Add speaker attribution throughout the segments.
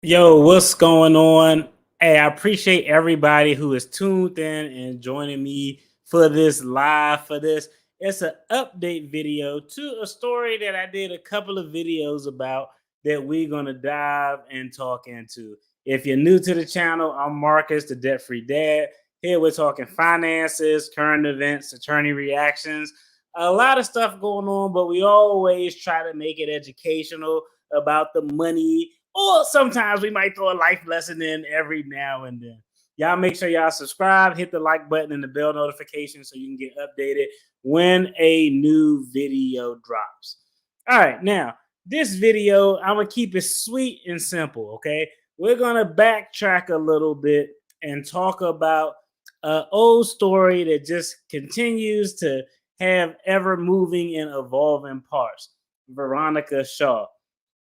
Speaker 1: Yo, what's going on? Hey, I appreciate everybody who is tuned in and joining me for this live for this. It's an update video to a story that I did a couple of videos about that we're going to dive and talk into. If you're new to the channel, I'm Marcus, the debt-free dad. Here we're talking finances, current events, attorney reactions, a lot of stuff going on, but we always try to make it educational about the money, or sometimes we might throw a life lesson in every now and then. Y'all make sure y'all subscribe, hit the like button and the bell notification so you can get updated when a new video drops. All right, now this video, I'm gonna keep it sweet and simple, okay? We're gonna backtrack a little bit and talk about an old story that just continues to have ever moving and evolving parts. Veronica Shaw.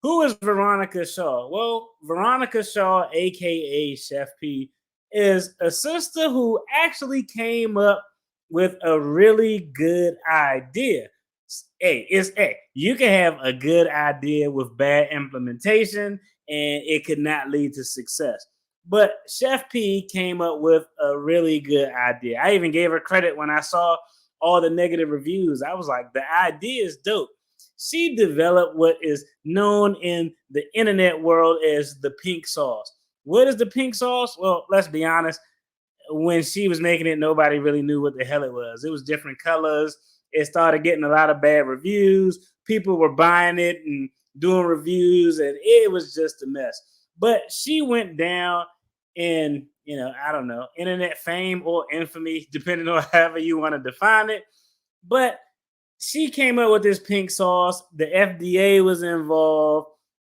Speaker 1: Who is Veronica Shaw? Well, Veronica Shaw, aka Chef Pii, is a sister who actually came up with a really good idea. You can have a good idea with bad implementation, and it could not lead to success. But Chef Pii came up with a really good idea. I even gave her credit when I saw all the negative reviews. I was like, the idea is dope. She developed what is known in the internet world as the pink sauce. What is the pink sauce? Well, let's be honest. When she was making it, nobody really knew what the hell it was. It was different colors. It started getting a lot of bad reviews. People were buying it and doing reviews, and it was just a mess. But she went down in, I don't know, internet fame or infamy, depending on however you want to define it. But she came up with this pink sauce. The FDA was involved.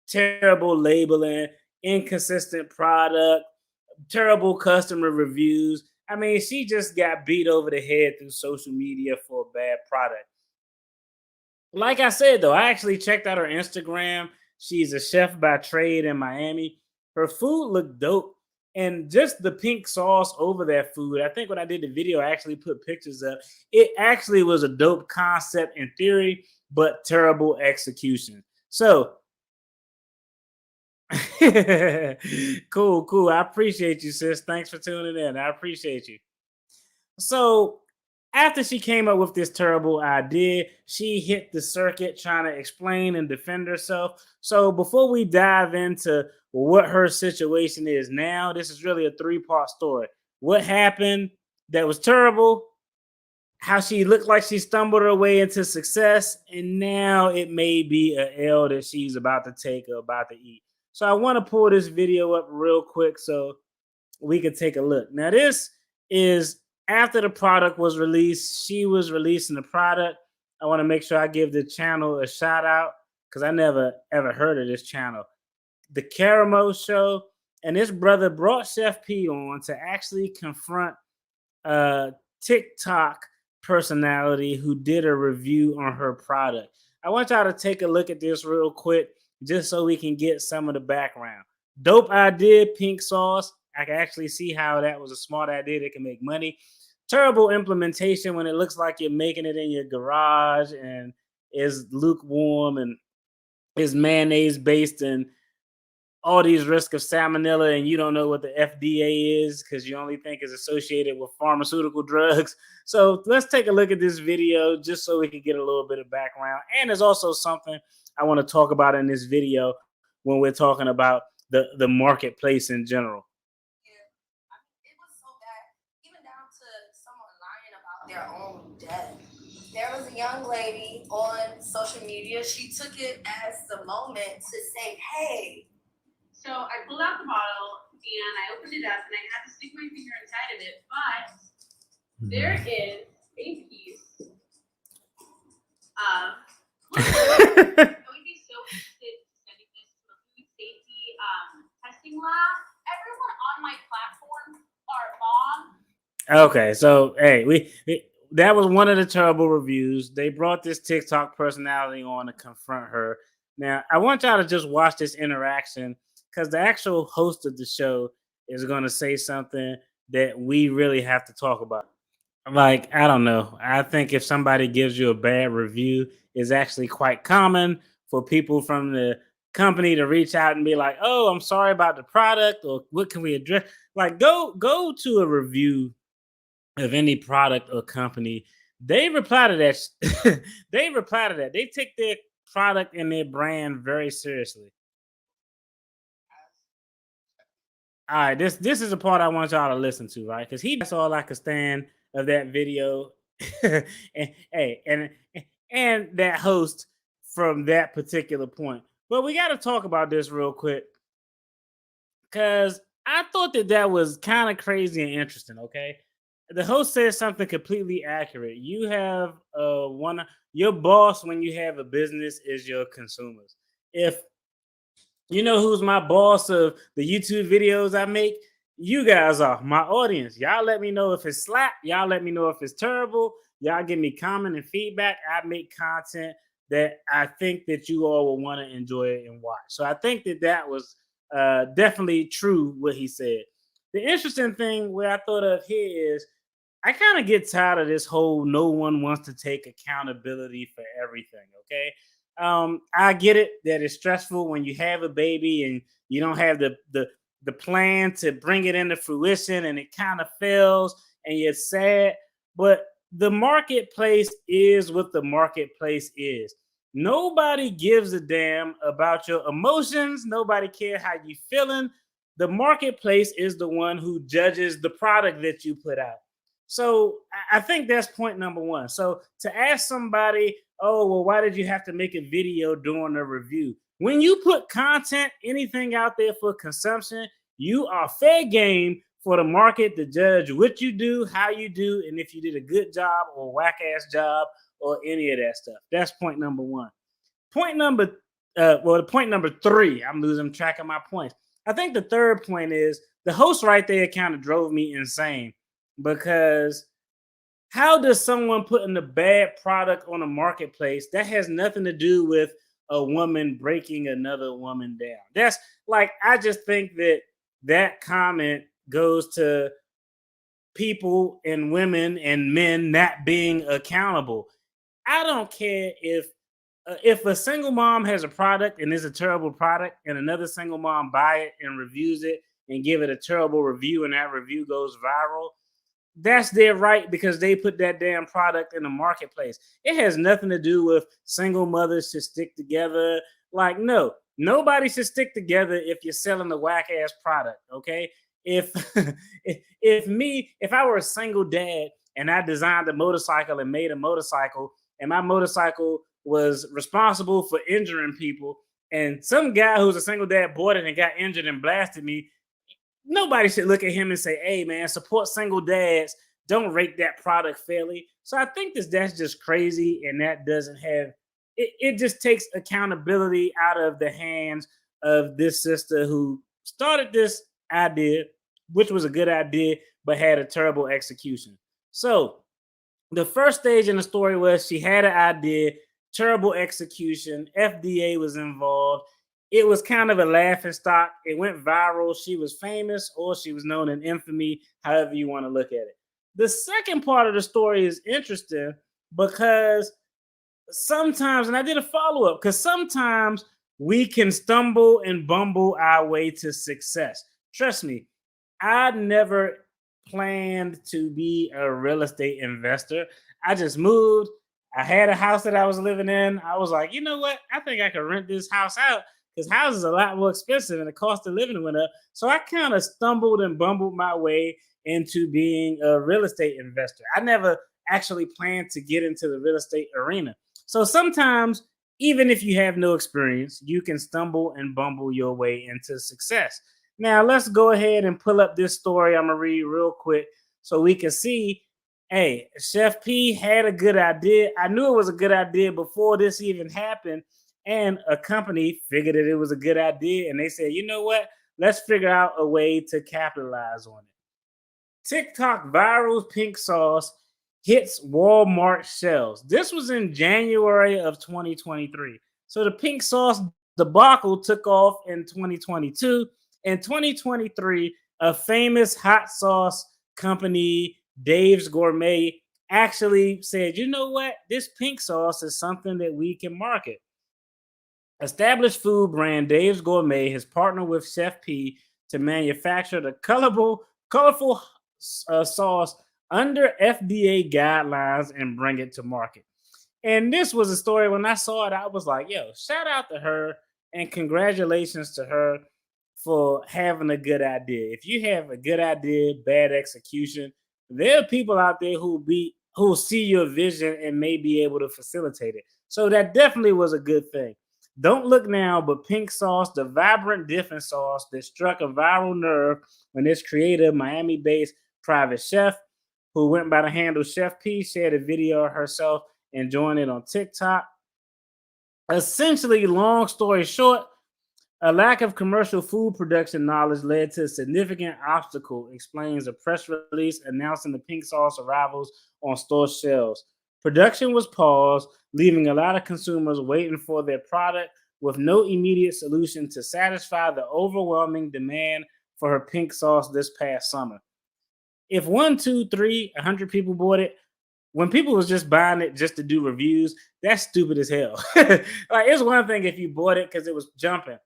Speaker 1: Terrible labeling, inconsistent product, terrible customer reviews. I mean, she just got beat over the head through social media for a bad product. Like I said, though, I actually checked out her Instagram. She's a chef by trade in Miami. Her food looked dope. And just the pink sauce over that food, I think when I did the video, I actually put pictures up. It actually was a dope concept in theory, but terrible execution. So, cool. I appreciate you, sis. Thanks for tuning in. I appreciate you. So after she came up with this terrible idea, she hit the circuit trying to explain and defend herself. So before we dive into what her situation is now, this is really a three-part story. What happened that was terrible, how she looked like she stumbled her way into success, and now it may be a L that she's about to take or about to eat. So I want to pull this video up real quick so we could take a look. Now, this is after the product was released. She was releasing the product. I want to make sure I give the channel a shout out because I never ever heard of this channel. The Caramel Show. And this brother brought Chef Pii on to actually confront a TikTok personality who did a review on her product. I want y'all to take a look at this real quick just so we can get some of the background. Dope idea, pink sauce. I can actually see how that was a smart idea that can make money. Terrible implementation when it looks like you're making it in your garage and is lukewarm and is mayonnaise based and all these risks of salmonella, and you don't know what the FDA is because you only think is associated with pharmaceutical drugs. So let's take a look at this video just so we can get a little bit of background. And there's also something I want to talk about in this video when we're talking about the marketplace in general.
Speaker 2: It was so bad, even down to someone lying about their own death. There was a young lady on social media. She took it as the moment to say, hey. So I pulled out the bottle and I opened it up and I had to stick my finger inside of it, but there is a piece of I would be so interested in sending this to a food safety testing lab. Everyone on my platform are mom.
Speaker 1: Okay, so hey, we that was one of the terrible reviews. They brought this TikTok personality on to confront her. Now, I want y'all to just watch this interaction because the actual host of the show is going to say something that we really have to talk about. Like, I don't know. I think if somebody gives you a bad review, it's actually quite common for people from the company to reach out and be like, "Oh, I'm sorry about the product," or "What can we address?" Like, go to a review of any product or company. They reply to that. They reply to that. They take their product and their brand very seriously. All right, this is the part I want y'all to listen to, right? Because that's all I could stand of that video, and hey, and that host from that particular point. But we got to talk about this real quick because I thought that that was kind of crazy and interesting. Okay, the host said something completely accurate. You have one your boss when you have a business is your consumers. If you know who's my boss of the YouTube videos I make? You guys are my audience. Y'all let me know if it's slap. Y'all let me know if it's terrible. Y'all give me comment and feedback. I make content that I think that you all will want to enjoy it and watch. So I think that that was definitely true what he said. The interesting thing where I thought of here is I kind of get tired of this whole no one wants to take accountability for everything. Okay. I get it that it's stressful when you have a baby and you don't have the plan to bring it into fruition and it kind of fails and you're sad. But the marketplace is what the marketplace is. Nobody gives a damn about your emotions. Nobody cares how you feeling. The marketplace is the one who judges the product that you put out. So I think that's point number one. So to ask somebody, oh, well, why did you have to make a video doing a review? When you put content, anything out there for consumption, you are fair game for the market to judge what you do, how you do, and if you did a good job or whack ass job or any of that stuff. That's point number one. Point number, well, point number three, I'm losing track of my points. I think the third point is the host right there kind of drove me insane because how does someone putting a bad product on a marketplace that has nothing to do with a woman breaking another woman down? That's like I just think that that comment goes to people and women and men not being accountable. I don't care if a single mom has a product and it's a terrible product and another single mom buy it and reviews it and give it a terrible review and that review goes viral, that's their right because they put that damn product in the marketplace. It has nothing to do with single mothers should stick together. Like, no, nobody should stick together if you're selling a whack ass product. Okay. If if I were a single dad and I designed a motorcycle and made a motorcycle and my motorcycle was responsible for injuring people and some guy who's a single dad bought it and got injured and blasted me, nobody should look at him and say, "Hey, man, support single dads. Don't rate that product fairly." So I think that's just crazy, and that doesn't have it. It just takes accountability out of the hands of this sister who started this idea, which was a good idea, but had a terrible execution. So the first stage in the story was she had an idea, terrible execution. FDA was involved. It was kind of a laughing stock. It went viral. She was famous or she was known in infamy, however you want to look at it. The second part of the story is interesting because sometimes, and I did a follow up, because sometimes we can stumble and bumble our way to success. Trust me, I never planned to be a real estate investor. I just moved. I had a house that I was living in. I was like, you know what? I think I could rent this house out because houses are a lot more expensive and the cost of living went up. So I kind of stumbled and bumbled my way into being a real estate investor. I never actually planned to get into the real estate arena. So sometimes, even if you have no experience, you can stumble and bumble your way into success. Now, let's go ahead and pull up this story. I'm going to read real quick so we can see. Hey, Chef Pii had a good idea. I knew it was a good idea before this even happened. And a company figured that it was a good idea. And they said, you know what? Let's figure out a way to capitalize on it. TikTok viral pink sauce hits Walmart shelves. This was in January of 2023. So the pink sauce debacle took off in 2022. In 2023, a famous hot sauce company, Dave's Gourmet, actually said, you know what? This pink sauce is something that we can market. Established food brand Dave's Gourmet has partnered with Chef Pii to manufacture the colorful sauce under FDA guidelines and bring it to market. And this was a story when I saw it, I was like, yo, shout out to her and congratulations to her for having a good idea. If you have a good idea, bad execution, there are people out there who see your vision and may be able to facilitate it. So that definitely was a good thing. Don't Look Now, but Pink Sauce, the vibrant dipping sauce that struck a viral nerve when its creator, Miami-based private chef, who went by the handle Chef Pii, shared a video of herself enjoying it on TikTok. Essentially, long story short, a lack of commercial food production knowledge led to a significant obstacle, explains a press release announcing the pink sauce arrivals on store shelves. Production was paused, leaving a lot of consumers waiting for their product with no immediate solution to satisfy the overwhelming demand for her pink sauce this past summer. If one, two, three, 100 people bought it, when people was just buying it just to do reviews, that's stupid as hell. Like, it's one thing if you bought it because it was jumping,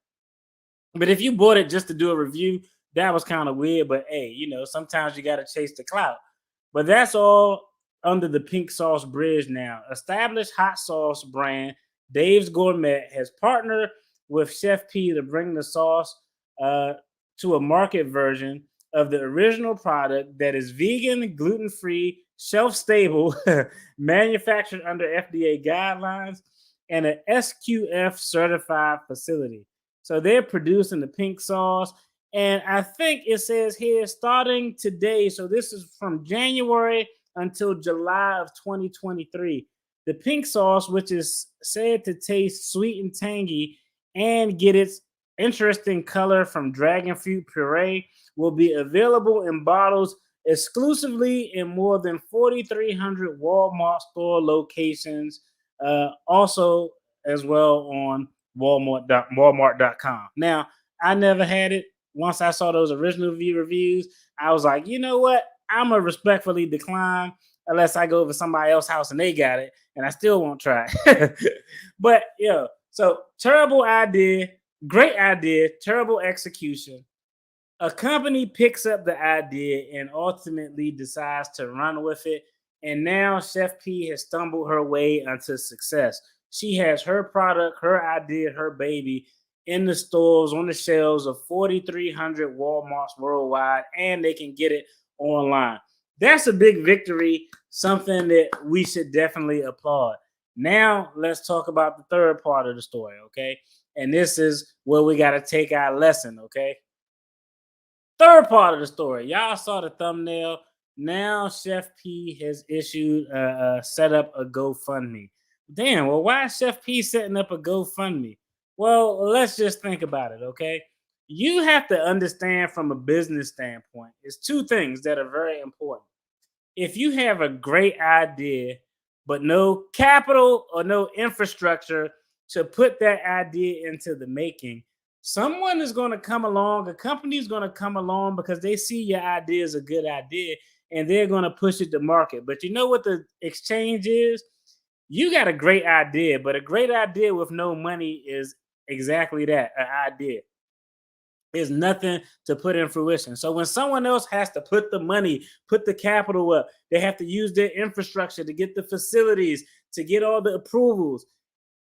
Speaker 1: but if you bought it just to do a review, that was kind of weird. But hey, sometimes you got to chase the clout. But that's all under the pink sauce bridge now. Established hot sauce brand Dave's Gourmet has partnered with Chef Pii to bring the sauce uh, to a market version of the original product that is vegan, gluten free, shelf stable, manufactured under FDA guidelines, and an SQF certified facility. So they're producing the pink sauce. And I think it says here starting today. So this is from January until July of 2023. The pink sauce, which is said to taste sweet and tangy and get its interesting color from dragon fruit puree, will be available in bottles exclusively in more than 4,300 Walmart store locations, also as well on Walmart.com. Now, I never had it. Once I saw those original reviews, I was like, you know what? I'm gonna respectfully decline unless I go over somebody else's house and they got it, and I still won't try. But yeah, so terrible idea, great idea, terrible execution. A company picks up the idea and ultimately decides to run with it. And now Chef Pii has stumbled her way into success. She has her product, her idea, her baby in the stores, on the shelves of 4,300 Walmarts worldwide, and they can get it online. That's a big victory, something that we should definitely applaud. Now, let's talk about the third part of the story, okay? And this is where we got to take our lesson, okay? Third part of the story, y'all saw the thumbnail. Now Chef Pii has issued set up a GoFundMe. Damn, well, why is Chef Pii setting up a GoFundMe? Well, let's just think about it, okay? You have to understand from a business standpoint, it's two things that are very important. If you have a great idea, but no capital or no infrastructure to put that idea into the making, someone is going to come along, a company is going to come along because they see your idea is a good idea and they're going to push it to market. But you know what the exchange is? You got a great idea, but a great idea with no money is exactly that, an idea. There's nothing to put in fruition. So when someone else has to put the money, put the capital up, they have to use their infrastructure to get the facilities, to get all the approvals.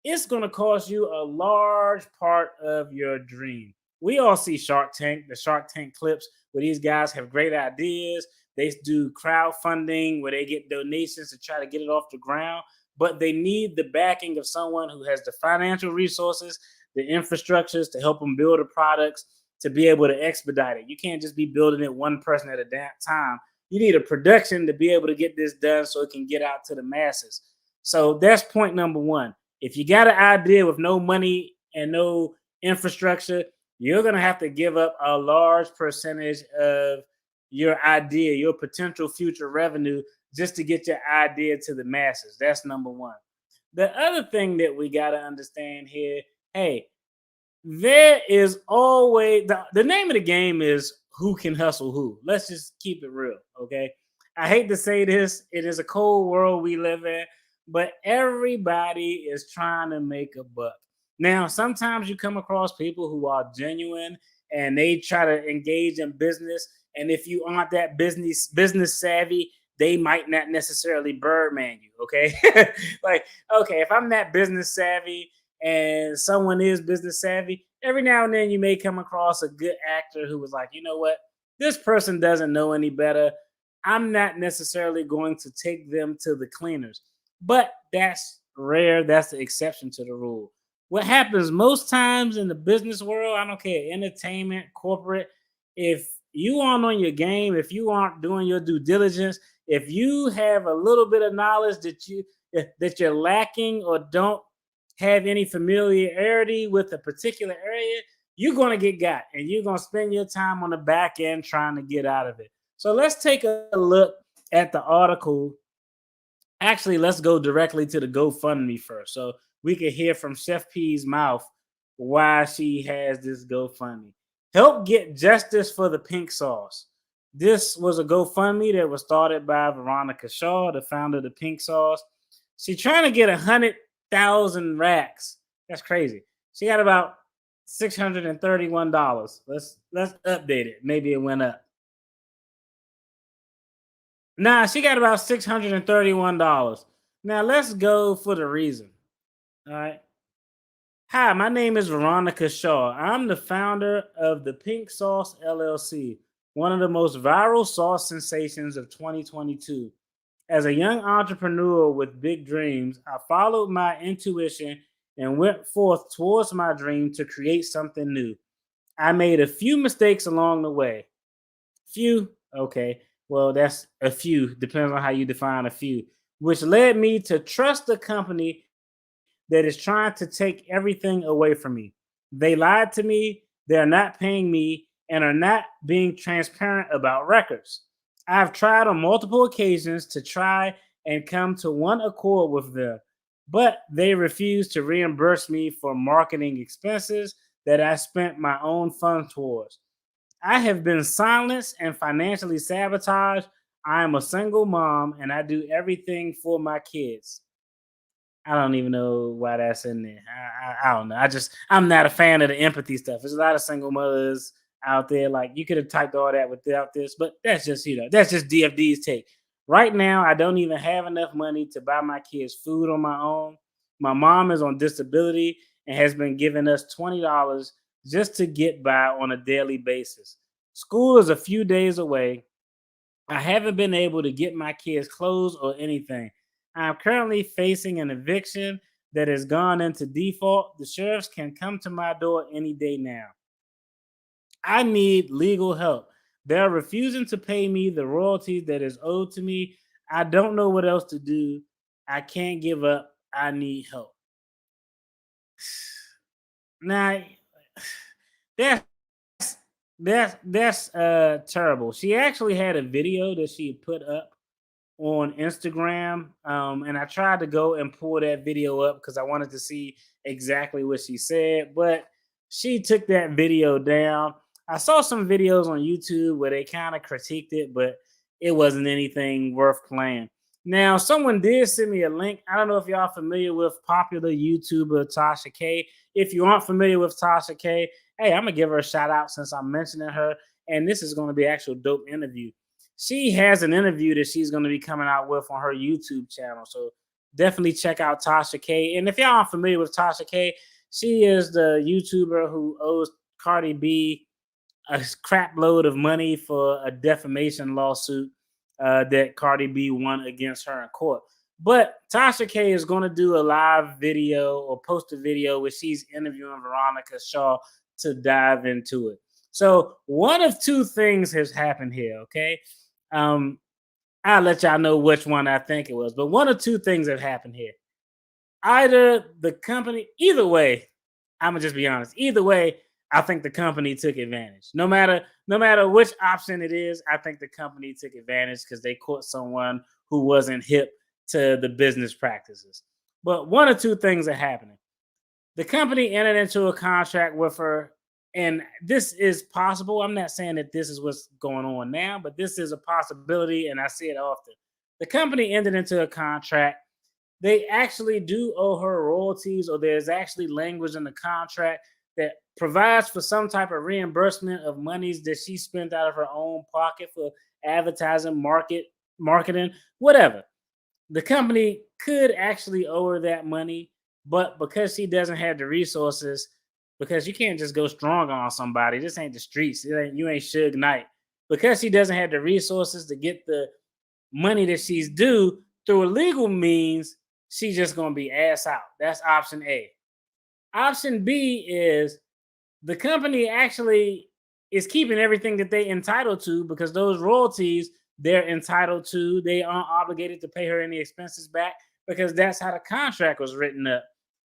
Speaker 1: It's going to cost you a large part of your dream. We all see Shark Tank, the Shark Tank clips where these guys have great ideas. They do crowdfunding where they get donations to try to get it off the ground, but they need the backing of someone who has the financial resources, the infrastructures to help them build the products, to be able to expedite it. You can't just be building it one person at a damn time. You need a production to be able to get this done so it can get out to the masses. So that's point number one. If you got an idea with no money and no infrastructure, you're going to have to give up a large percentage of your idea, your potential future revenue, just to get your idea to the masses. That's number one. The other thing that we got to understand here, hey, there is always the name of the game is who can hustle who. Let's just keep it real, okay? I hate to say this, it is a cold world we live in, but everybody is trying to make a buck. Now, sometimes you come across people who are genuine and they try to engage in business. And if you aren't that business savvy, they might not necessarily birdman you. Okay. Like, okay, if I'm that business savvy and someone is business savvy, every now and then you may come across a good actor who was like, you know what, this person doesn't know any better. I'm not necessarily going to take them to the cleaners. But that's rare. That's the exception to the rule. What happens most times in the business world, I don't care, entertainment, corporate, if you aren't on your game, if you aren't doing your due diligence, if you have a little bit of knowledge that you're lacking or don't have any familiarity with a particular area, you're going to get got and you're going to spend your time on the back end trying to get out of it. So let's take a look at the article. Actually, let's go directly to the GoFundMe first, so we can hear from Chef Pii's mouth why she has this GoFundMe. Help get justice for the pink sauce. This was a GoFundMe that was started by Veronica Shaw, the founder of the pink sauce. She's trying to get 100,000 racks. That's crazy. She got about $631. Let's update it. Maybe it went up. Nah, she got about $631. Now let's go for the reason. All right. Hi, my name is Veronica Shaw. I'm the founder of the Pink Sauce LLC, one of the most viral sauce sensations of 2022. As a young entrepreneur with big dreams, I followed my intuition and went forth towards my dream to create something new. I made a few mistakes along the way. Few, okay. Well, that's a few, depends on how you define a few, which led me to trust a company that is trying to take everything away from me. They lied to me, they're not paying me, and are not being transparent about records. I've tried on multiple occasions to try and come to one accord with them, but they refuse to reimburse me for marketing expenses that I spent my own funds towards. I have been silenced and financially sabotaged. I am a single mom and I do everything for my kids. I don't even know why that's in there. I don't know. I'm not a fan of the empathy stuff. There's a lot of single mothers out there. Like you could have typed all that without this, but that's just that's just DFD's take. Right now, I don't even have enough money to buy my kids food on my own. My mom is on disability and has been giving us $20 just to get by on a daily basis. School is a few days away. I haven't been able to get my kids clothes or anything. I'm currently facing an eviction that has gone into default. The sheriffs can come to my door any day now. I need legal help. They're refusing to pay me the royalties that is owed to me. I don't know what else to do. I can't give up. I need help. Now, that's that's terrible. She actually had a video that she put up on Instagram. And I tried to go and pull that video up because I wanted to see exactly what she said, but she took that video down. I saw some videos on YouTube where they kind of critiqued it, but it wasn't anything worth playing. Now, someone did send me a link. I don't know if y'all familiar with popular YouTuber Tasha K. If you aren't familiar with Tasha K, hey, I'm gonna give her a shout out since I'm mentioning her. And this is going to be an actual dope interview. She has an interview that she's going to be coming out with on her YouTube channel. So definitely check out Tasha K. And if y'all aren't familiar with Tasha K, she is the YouTuber who owes Cardi B a crap load of money for a defamation lawsuit that Cardi B won against her in court. But Tasha K is going to do a live video or post a video where she's interviewing Veronica Shaw to dive into it. So one of two things has happened here, okay? I'll let y'all know which one I think it was, but one or two things have happened here. Either the company, either way, I'm gonna just be honest. Either way, I think the company took advantage. No matter which option it is, I think the company took advantage because they caught someone who wasn't hip to the business practices. But one or two things are happening. The company entered into a contract with her, and this is possible. I'm not saying that this is what's going on now, but this is a possibility, and I see it often. The company entered into a contract they actually do owe her royalties, or there's actually language in the contract that provides for some type of reimbursement of monies that she spent out of her own pocket for advertising, marketing, whatever. The company could actually owe her that money, but because she doesn't have the resources, because you can't just go strong on somebody. This ain't the streets. You ain't Suge Knight. Because she doesn't have the resources to get the money that she's due through a legal means, she's just gonna be ass out. That's option A. Option B is the company actually is keeping everything that they entitled to, because those royalties they're entitled to. They aren't obligated to pay her any expenses back because that's how the contract was written up.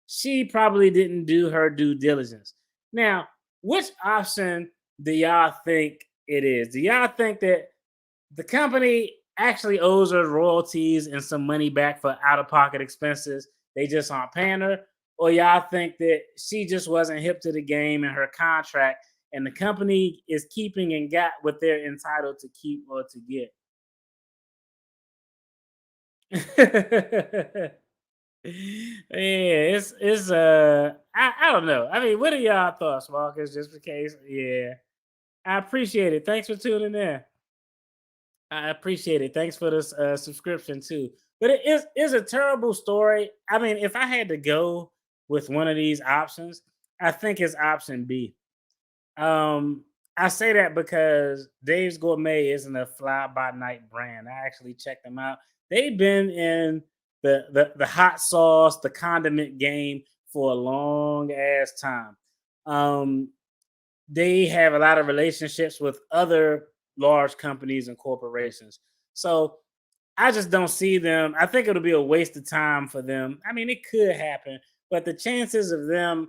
Speaker 1: She probably didn't do her due diligence. Now, which option do y'all think it is? Do y'all think that the company actually owes her royalties and some money back for out of pocket expenses? They just aren't paying her? Or y'all think that she just wasn't hip to the game in her contract and the company is keeping and got what they're entitled to keep or to get? Yeah, I don't know. I mean, what are y'all thoughts, Marcus? Just in case. Yeah. I appreciate it. Thanks for tuning in. I appreciate it. Thanks for this subscription too. But it is a terrible story. I mean, if I had to go with one of these options, I think it's option B. Um, I say that because Dave's Gourmet isn't a fly by night brand. I actually checked them out. They've been in the hot sauce, the condiment game for a long ass time. Um, they have a lot of relationships with other large companies and corporations. So I just don't see them. I think it'll be a waste of time for them. I mean, it could happen, but the chances of them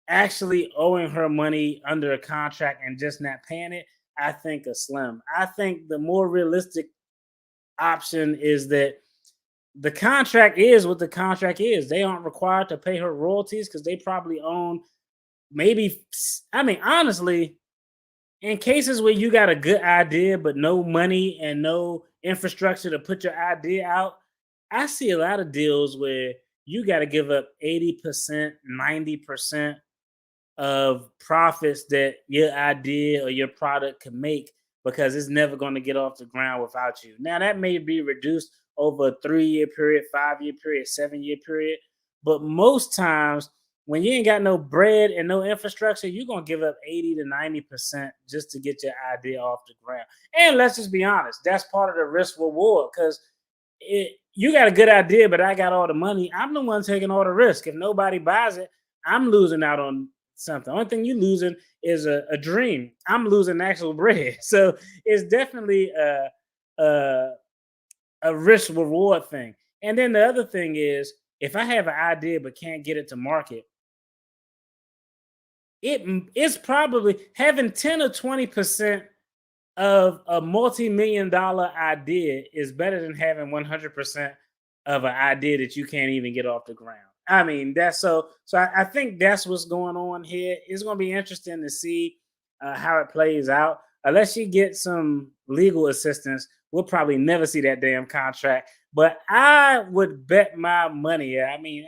Speaker 1: actually owing her money under a contract and just not paying it, I think are slim. I think the more realistic option is that the contract is what the contract is. They aren't required to pay her royalties because they probably own maybe, I mean, honestly, in cases where you got a good idea but no money and no infrastructure to put your idea out, I see a lot of deals where you got to give up 80%, 90% of profits that your idea or your product can make, because it's never going to get off the ground without you. Now, that may be reduced over a 3 year period, 5 year period, 7 year period. But most times, when you ain't got no bread and no infrastructure, you're going to give up 80 to 90% just to get your idea off the ground. And let's just be honest, that's part of the risk reward, because you got a good idea, but I got all the money. I'm the one taking all the risk. If nobody buys it, I'm losing out on something. The only thing you losing is a dream. I'm losing actual bread. So it's definitely a, a risk reward thing. And then the other thing is, if I have an idea but can't get it to market, it's probably having 10 or 20% of a multi-million dollar idea is better than having 100% of an idea that you can't even get off the ground. I mean, that's so I think that's what's going on here. It's going to be interesting to see how it plays out. Unless you get some legal assistance, we'll probably never see that damn contract. But I would bet my money. I mean,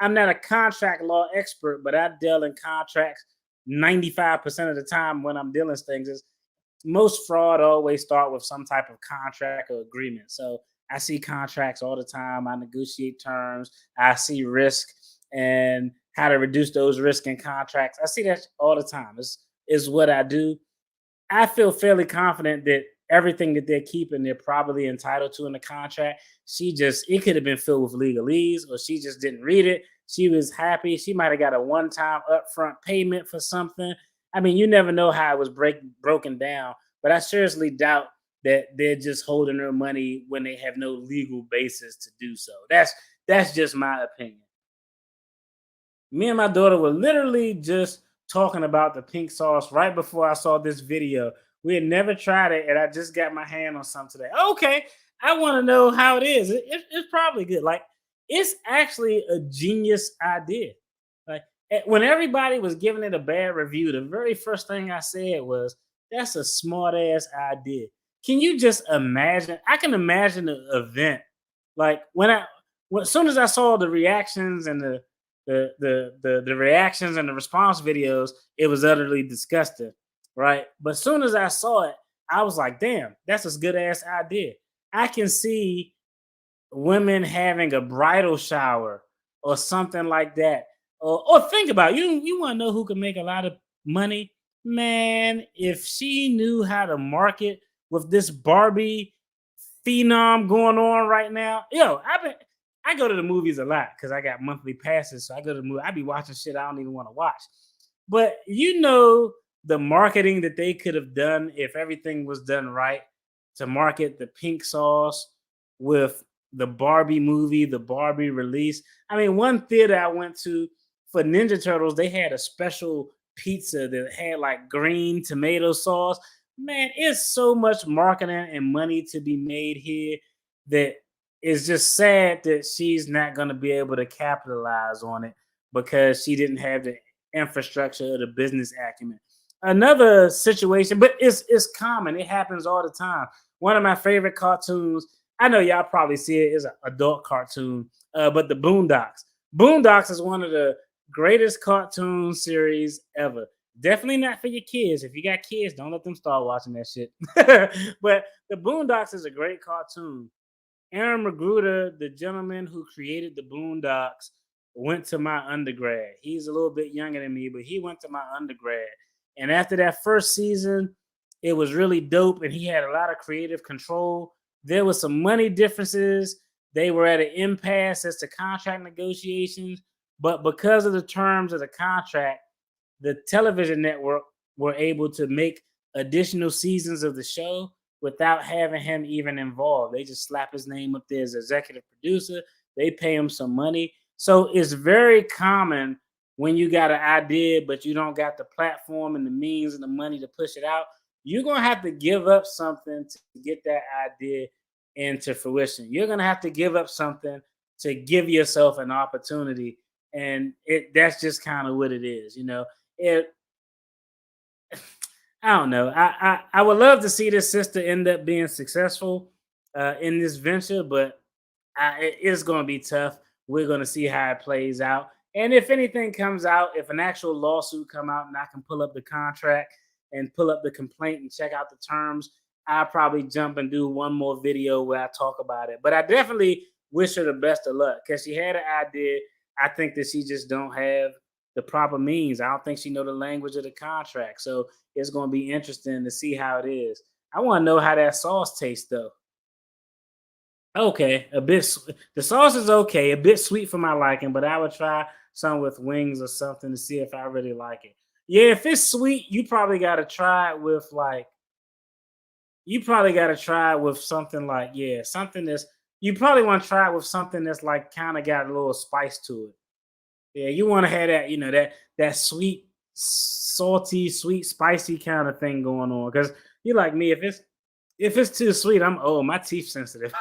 Speaker 1: I'm not a contract law expert, but I deal in contracts 95% of the time when I'm dealing with things. Is most fraud always start with some type of contract or agreement. So I see contracts all the time. I negotiate terms. I see risk and how to reduce those risks in contracts. I see that all the time. Is what I do. I feel fairly confident that everything that they're keeping, they're probably entitled to in the contract. It could have been filled with legalese, or she just didn't read it. She was happy. She might have got a one-time upfront payment for something. I mean, you never know how it was broken down, but I seriously doubt that they're just holding her money when they have no legal basis to do so. That's just my opinion. Me and my daughter were literally just talking about the pink sauce right before I saw this video. We had never tried it, and I just got my hand on some today. Okay, I want to know how it is. It's probably good. Like, it's actually a genius idea. Like, when everybody was giving it a bad review, the very first thing I said was, "That's a smart ass idea." Can you just imagine? I can imagine an event like as soon as I saw the reactions and the reactions and the response videos, it was utterly disgusting, right? But as soon as I saw it, I was like, damn, that's a good ass idea. I can see women having a bridal shower or something like that. Or think about it. You want to know who can make a lot of money? Man, if she knew how to market with this Barbie phenom going on right now. I go to the movies a lot because I got monthly passes. So I go to the movie. I be watching shit I don't even want to watch. But the marketing that they could have done if everything was done right to market the pink sauce with the Barbie movie, the Barbie release. I mean, one theater I went to for Ninja Turtles, they had a special pizza that had like green tomato sauce. Man, it's so much marketing and money to be made here that it's just sad that she's not going to be able to capitalize on it because she didn't have the infrastructure or the business acumen. Another situation, but it's common. It happens all the time. One of my favorite cartoons, I know y'all probably see it, is an adult cartoon, but the Boondocks. Boondocks is one of the greatest cartoon series ever. Definitely not for your kids. If you got kids, don't let them start watching that shit. But the Boondocks is a great cartoon. Aaron Magruder, the gentleman who created the Boondocks, went to my undergrad. He's a little bit younger than me, but he went to my undergrad. And after that first season, it was really dope, and he had a lot of creative control. There was some money differences. They were at an impasse as to contract negotiations, but because of the terms of the contract, the television network were able to make additional seasons of the show without having him even involved. They just slap his name up there as executive producer. They pay him some money. So it's very common when you got an idea, but you don't got the platform and the means and the money to push it out. You're going to have to give up something to get that idea into fruition. You're going to have to give up something to give yourself an opportunity. And that's just kind of what it is, it I don't know. I would love to see this sister end up being successful in this venture, but it is going to be tough. We're going to see how it plays out. And if anything comes out, if an actual lawsuit come out and I can pull up the contract and pull up the complaint and check out the terms, I'll probably jump and do one more video where I talk about it. But I definitely wish her the best of luck because she had an idea. I think that she just don't have the proper means. I don't think she know the language of the contract. So it's going to be interesting to see how it is. I want to know how that sauce tastes though. Okay, the sauce is okay, a bit sweet for my liking, but I would try some with wings or something to see if I really like it. Yeah, if it's sweet, you probably got to try it with something like something that's you probably want to try it with something that's like kind of got a little spice to it. Yeah, you want to have that, that sweet, salty, sweet, spicy kind of thing going on. Because you like me, if it's too sweet, my teeth sensitive.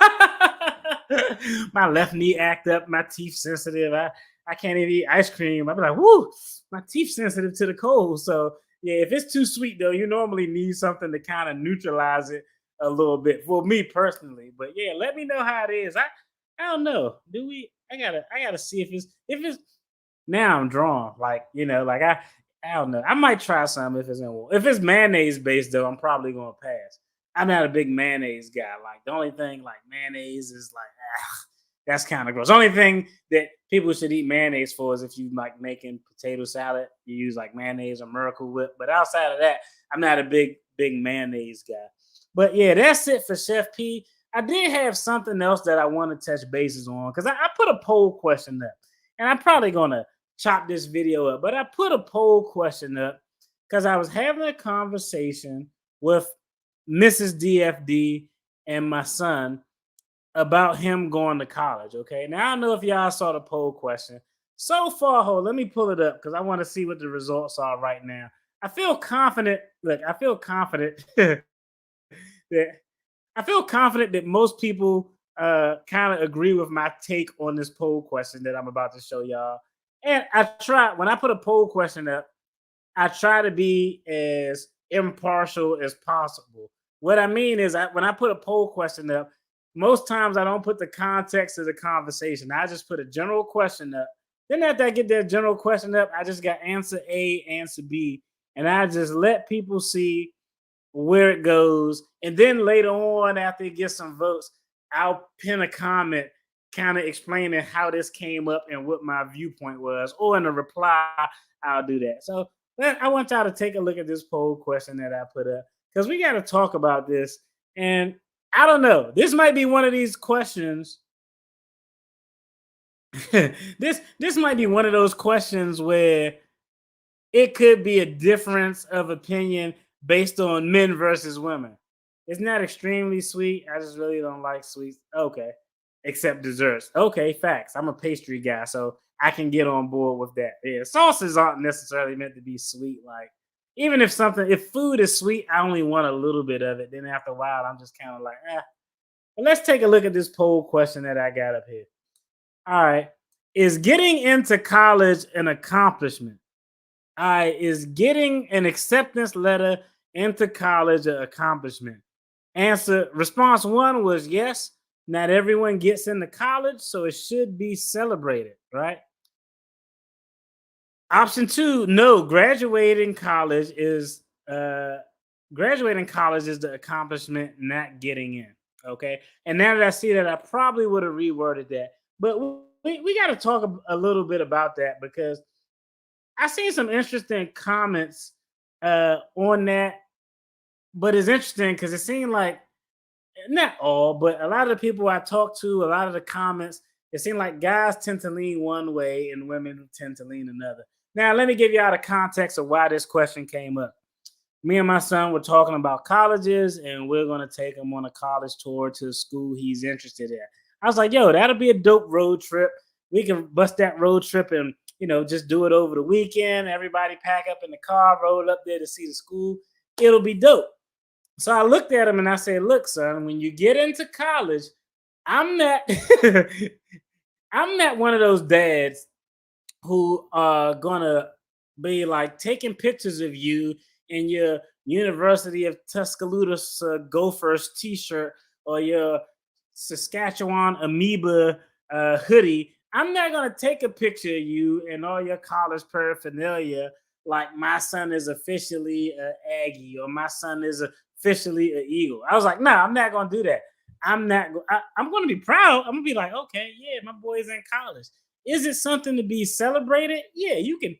Speaker 1: My left knee act up, my teeth sensitive. I can't even eat ice cream. I'll be like, whoo, my teeth sensitive to the cold. So yeah, if it's too sweet though, you normally need something to kind of neutralize it a little bit for me personally. But yeah, let me know how it is. I don't know. Do we? I gotta see if it's now I'm drawn. Like, like I don't know. I might try some if it's mayonnaise based though, I'm probably gonna pass. I'm not a big mayonnaise guy. Like the only thing like mayonnaise is like that's kind of gross. The only thing that people should eat mayonnaise for is if you like making potato salad, you use like mayonnaise or Miracle Whip. But outside of that, I'm not a big mayonnaise guy. But yeah, that's it for Chef P. I did have something else that I want to touch bases on because I put a poll question up, and I'm probably gonna chop this video up. But I put a poll question up because I was having a conversation with Mrs. DFD and my son about him going to college. Okay. Now I don't know if y'all saw the poll question. So far, let me pull it up because I want to see what the results are right now. I feel confident. Look, I feel confident that most people kind of agree with my take on this poll question that I'm about to show y'all. And when I put a poll question up, I try to be as impartial as possible. What I mean is, when I put a poll question up, most times I don't put the context of the conversation. I just put a general question up. Then after I get that general question up, I just got answer A, answer B, and I just let people see where it goes. And then later on, after it gets some votes, I'll pin a comment kind of explaining how this came up and what my viewpoint was. Or in a reply, I'll do that. So I want y'all to take a look at this poll question that I put up because we got to talk about this. And I don't know, this might be one of these questions. This might be one of those questions where it could be a difference of opinion based on men versus women. It's not extremely sweet. I just really don't like sweets. Okay. Except desserts. Okay, facts. I'm a pastry guy, so I can get on board with that. Yeah, sauces aren't necessarily meant to be sweet. Like, even if food is sweet, I only want a little bit of it. Then after a while, I'm just kind of like, eh. But let's take a look at this poll question that I got up here. All right. Is getting into college an accomplishment? Is getting an acceptance letter into college an accomplishment? Response one was yes. Not everyone gets into college, so it should be celebrated, right? Option two, no. Graduating college is the accomplishment, not getting in. Okay, and now that I see that, I probably would have reworded that. But we got to talk a little bit about that because I seen some interesting comments on that, but it's interesting because it seemed like not all, but a lot of the people I talked to, a lot of the comments, it seemed like guys tend to lean one way and women tend to lean another. Now, let me give you all the context of why this question came up. Me and my son were talking about colleges, and we're going to take him on a college tour to the school he's interested in. I was like, yo, that'll be a dope road trip. We can bust that road trip and, just do it over the weekend. Everybody pack up in the car, roll up there to see the school. It'll be dope. So I looked at him and I said, look, son, when you get into college, I'm not I'm not one of those dads who are gonna be like taking pictures of you in your University of Tuscaloosa Gophers t-shirt or your Saskatchewan Amoeba hoodie. I'm not gonna take a picture of you and all your college paraphernalia like my son is officially an Aggie or my son is officially an Eagle. I was like, no, I'm not gonna do that. I'm gonna be proud. I'm gonna be like, okay, yeah, my boy's in college. Is it something to be celebrated? Yeah, you can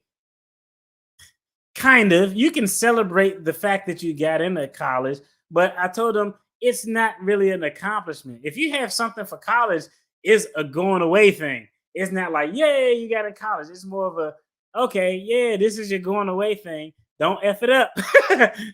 Speaker 1: you can celebrate the fact that you got into college, but I told them it's not really an accomplishment. If you have something for college, it's a going away thing. It's not like, yay, you got in college. It's more of a, okay, yeah, this is your going away thing. Don't F it up.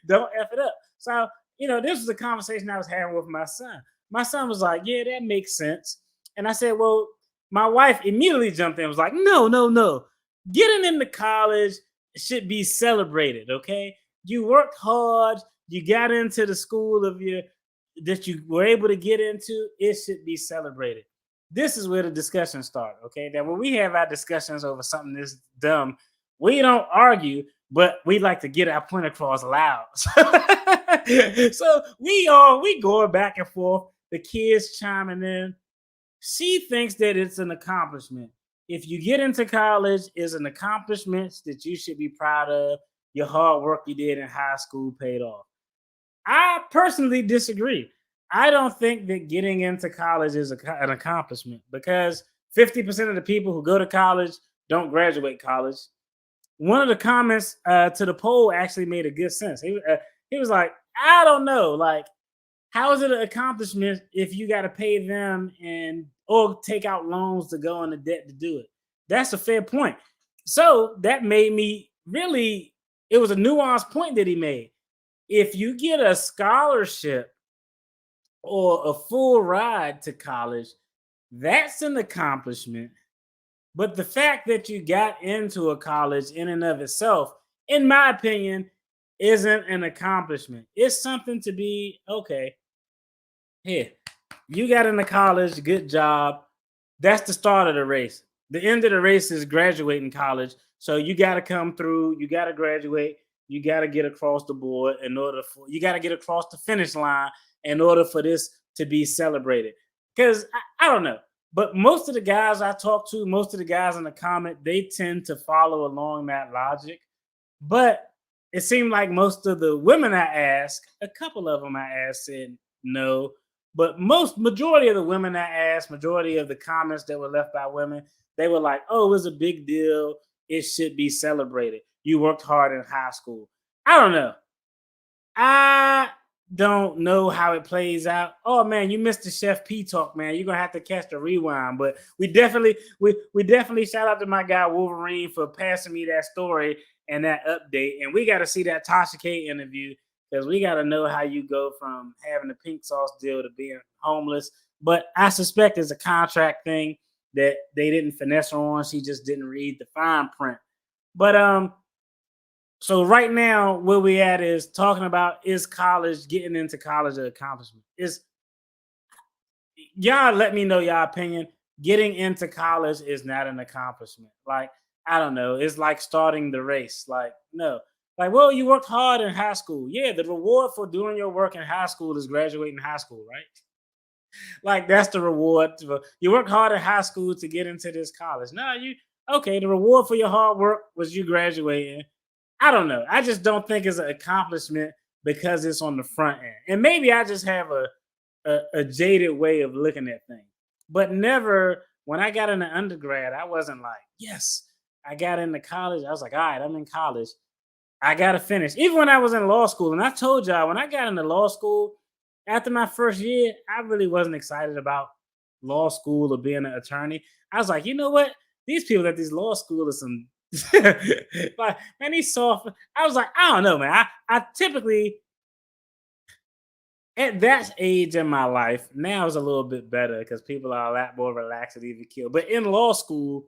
Speaker 1: Don't F it up. So, this was a conversation I was having with my son. My son was like, yeah, that makes sense. And I said, well, my wife immediately jumped in and was like, no, no, no. Getting into college should be celebrated, okay? You worked hard, you got into the school that you were able to get into, it should be celebrated. This is where the discussion started, okay? That when we have our discussions over something this dumb, we don't argue, but we like to get our point across loud. So we going back and forth, the kids chiming in. She thinks that it's an accomplishment. If you get into college, is an accomplishment that you should be proud of. Your hard work you did in high school paid off. I personally disagree. I don't think that getting into college is an accomplishment because 50% of the people who go to college don't graduate college. One of the comments to the poll actually made a good sense. He was like, I don't know, like, how is it an accomplishment if you got to pay them or take out loans to go into debt to do it? That's a fair point. So that made me really, it was a nuanced point that he made. If you get a scholarship or a full ride to college, that's an accomplishment. But the fact that you got into a college in and of itself, in my opinion, isn't an accomplishment. It's something to be, okay, here, you got into college, good job. That's the start of the race. The end of the race is graduating college. So you got to come through, you got to graduate, you got to get across the board you got to get across the finish line in order for this to be celebrated. because I don't know. But most of the guys I talk to, most of the guys in the comment, they tend to follow along that logic. But it seemed like most of the women I asked, a couple of them I asked said no. But most majority of the women I asked, majority of the comments that were left by women, they were like, "Oh, it was a big deal. It should be celebrated. You worked hard in high school." I don't know. I don't know how it plays out. Oh man, you missed the Chef P talk, man. You're gonna have to catch the rewind. But we definitely shout out to my guy Wolverine for passing me that story and that update. And we got to see that Tasha K interview because we got to know how you go from having a pink sauce deal to being homeless. But I suspect it's a contract thing that they didn't finesse her on. She just didn't read the fine print. But so right now, where we at is talking about is college getting into college an accomplishment? Is y'all let me know your opinion. Getting into college is not an accomplishment. Like I don't know. It's like starting the race. Like no. Like well, you worked hard in high school. Yeah, the reward for doing your work in high school is graduating high school, right? Like that's the reward. You worked hard in high school to get into this college. No, you okay. The reward for your hard work was you graduating. I don't know. I just don't think it's an accomplishment because it's on the front end. And maybe I just have a jaded way of looking at things. But never, when I got into undergrad, I wasn't like, yes, I got into college. I was like, all right, I'm in college. I got to finish. Even when I was in law school, and I told y'all, when I got into law school, after my first year, I really wasn't excited about law school or being an attorney. I was like, you know what? These people at these law school are some like man, he's soft. I was like, I don't know, man. I typically at that age in my life, now is a little bit better because people are a lot more relaxed and even kill. But in law school,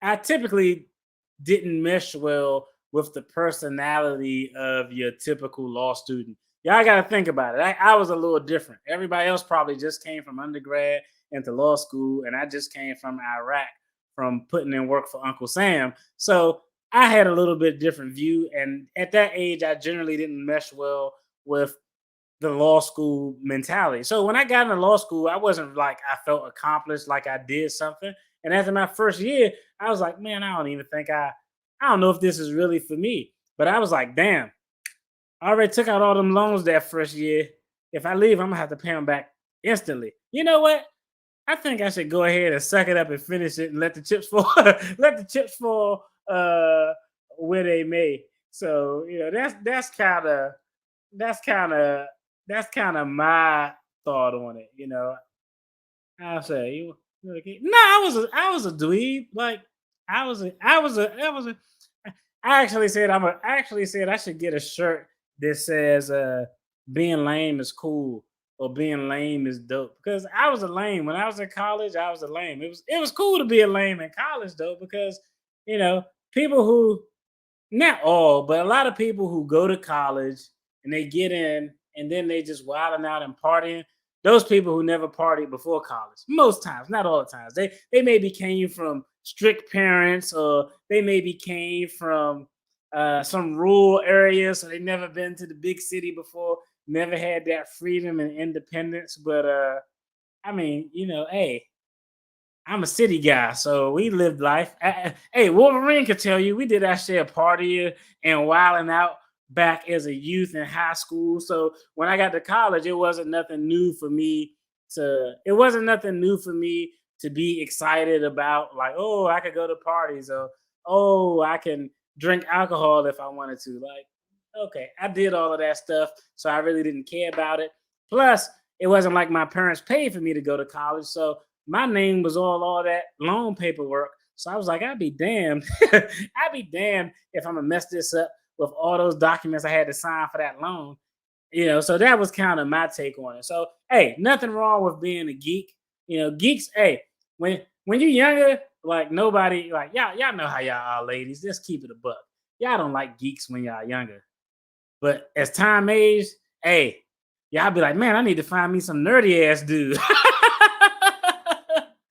Speaker 1: I typically didn't mesh well with the personality of your typical law student. Y'all got to think about it. I was a little different. Everybody else probably just came from undergrad into law school, and I just came from Iraq from putting in work for Uncle Sam. So I had a little bit different view. And at that age, I generally didn't mesh well with the law school mentality. So when I got into law school, I wasn't like I felt accomplished, like I did something. And after my first year, I was like, man, I don't even think I don't know if this is really for me. But I was like, damn, I already took out all them loans that first year. If I leave, I'm gonna have to pay them back instantly. You know what? I think I should go ahead and suck it up and finish it and let the chips fall. Let the chips fall where they may. So you know that's kind of that's kind of my thought on it. You know, I'll say you okay? No, I was a dweeb. Like I was a I actually said I should get a shirt that says being lame is cool or being lame is dope. Because I was a lame. When I was in college, I was a lame. It was cool to be a lame in college though, because you know, people who not all, but a lot of people who go to college and they get in and then they just wilding out and partying. Those people who never partied before college, most times, not all the times, they maybe came from strict parents or they maybe came from some rural area, so they never been to the big city before, never had that freedom and independence. But I mean, you know, hey, I'm a city guy, so we lived life. Hey, Wolverine could tell you we did our share partying and wilding out back as a youth in high school. So when I got to college, it wasn't nothing new for me it wasn't nothing new for me to be excited about like, oh, I could go to parties or oh, I can drink alcohol if I wanted to. Like, okay, I did all of that stuff, so I really didn't care about it. Plus, it wasn't like my parents paid for me to go to college, so my name was all that loan paperwork. So I was like, I'd be damned. I'd be damned if I'm gonna mess this up with all those documents I had to sign for that loan. You know, so that was kind of my take on it. So hey, nothing wrong with being a geek. You know, geeks, hey, when you're younger, like nobody, like y'all know how y'all are, ladies. Just keep it a buck. Y'all don't like geeks when y'all younger. But as time age, hey, y'all be like, man, I need to find me some nerdy ass dude.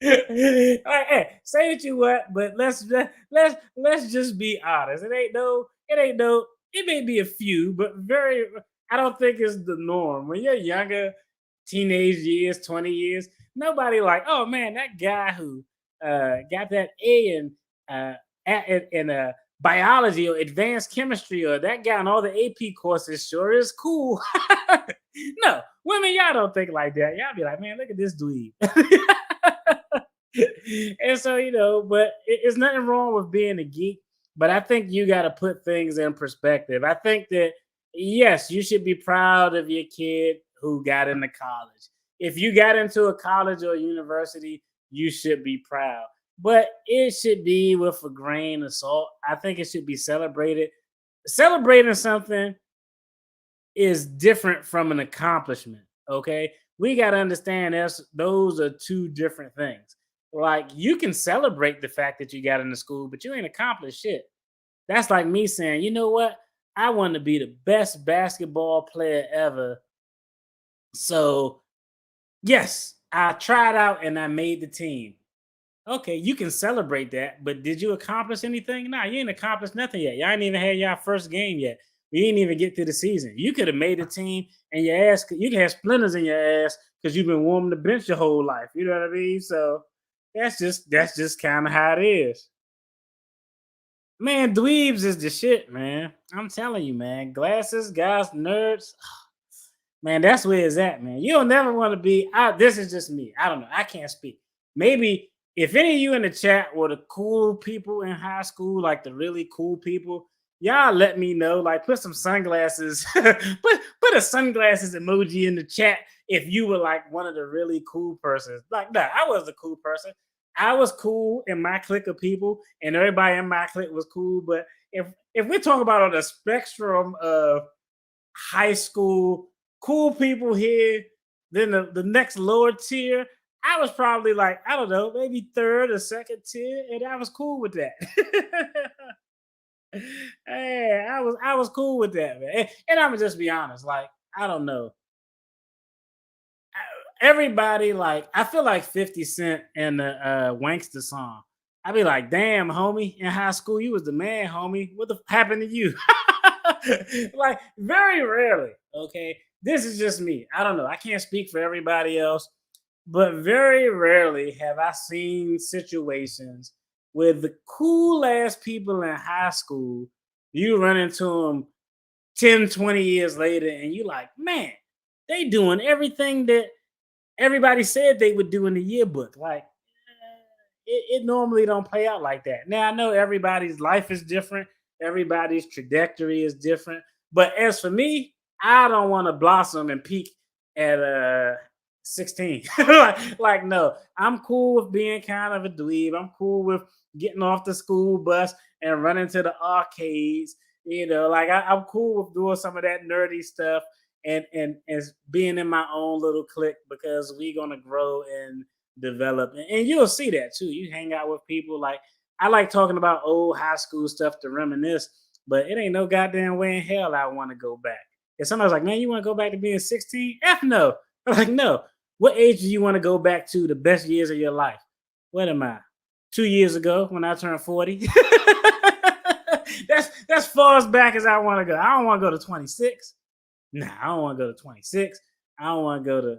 Speaker 1: Like, hey, say what you want, but let's just be honest. It ain't no, it may be a few, but very I don't think it's the norm. When you're younger, teenage years, 20 years, Nobody like, oh man, that guy who got that A uh, in biology or advanced chemistry, or that guy in all the AP courses sure is cool. No, women, y'all don't think like that. Y'all be like, man, look at this dweeb. And so, but it's nothing wrong with being a geek. But I think you got to put things in perspective. I think that, yes, you should be proud of your kid who got into college. If you got into a college or a university, you should be proud. But it should be with a grain of salt. I think it should be celebrated. Celebrating something is different from an accomplishment. Okay. We got to understand those are two different things. Like, you can celebrate the fact that you got into school, but you ain't accomplished shit. That's like me saying, you know what? I want to be the best basketball player ever. So, yes, I tried out and I made the team. Okay, you can celebrate that, but did you accomplish anything? Nah, you ain't accomplished nothing yet. Y'all ain't even had y'all first game yet. You ain't even get through the season. You could have made a team, and your ass, you can have splinters in your ass because you've been warming the bench your whole life. You know what I mean? So that's just kind of how it is. Man, dweebs is the shit, man. I'm telling you, man. Glasses, guys, nerds. Man, that's where it's at, man. You don't never want to be. This is just me. I don't know. I can't speak. Maybe if any of you in the chat were the cool people in high school, like the really cool people, y'all let me know. Like, put some sunglasses, put a sunglasses emoji in the chat if you were like one of the really cool persons. Like, nah, I was a cool person. I was cool in my clique of people, and everybody in my clique was cool. But if we talk about on the spectrum of high school, cool people here. Then the next lower tier, I was probably like, I don't know, maybe third or second tier, and I was cool with that. Hey, I was cool with that, man. And I'm gonna just be honest, like, I don't know. Everybody, like, I feel like 50 Cent and the Wankster song. I be like, damn, homie, in high school, you was the man, homie. What the happened to you? Like, very rarely, okay? This is just me. I don't know. I can't speak for everybody else, but very rarely have I seen situations where the cool ass people in high school, you run into them 10, 20 years later, and you like, man, they doing everything that everybody said they would do in the yearbook. Like, it normally don't play out like that. Now, I know everybody's life is different, everybody's trajectory is different. But as for me, I don't want to blossom and peak at 16. Like, no, I'm cool with being kind of a dweeb. I'm cool with getting off the school bus and running to the arcades. Like, I'm cool with doing some of that nerdy stuff and being in my own little clique because we're gonna grow and develop. And you'll see that too. You hang out with people, like, I like talking about old high school stuff to reminisce, but it ain't no goddamn way in hell I want to go back. If somebody's like, man, you want to go back to being 16? F no. I'm like, no. What age do you want to go back to the best years of your life? What am I? 2 years ago when I turned 40. That's far as back as I want to go. I don't want to go to 26. Nah, I don't want to go to 26. I don't want to go to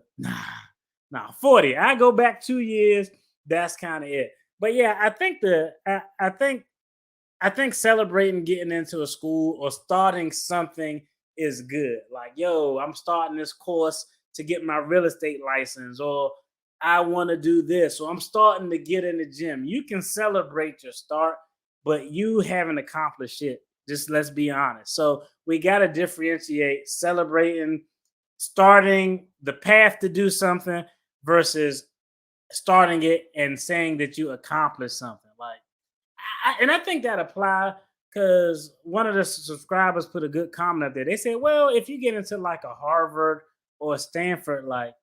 Speaker 1: 40. I go back 2 years. That's kind of it. But yeah, I think celebrating getting into a school or starting something is good. Like, yo, I'm starting this course to get my real estate license, or I want to do this, or I'm starting to get in the gym. You can celebrate your start, but you haven't accomplished it. Just let's be honest. So we got to differentiate celebrating starting the path to do something versus starting it and saying that you accomplished something. Like, and I think that apply because one of the subscribers put a good comment up there. They said, well, if you get into like a Harvard or a Stanford, like,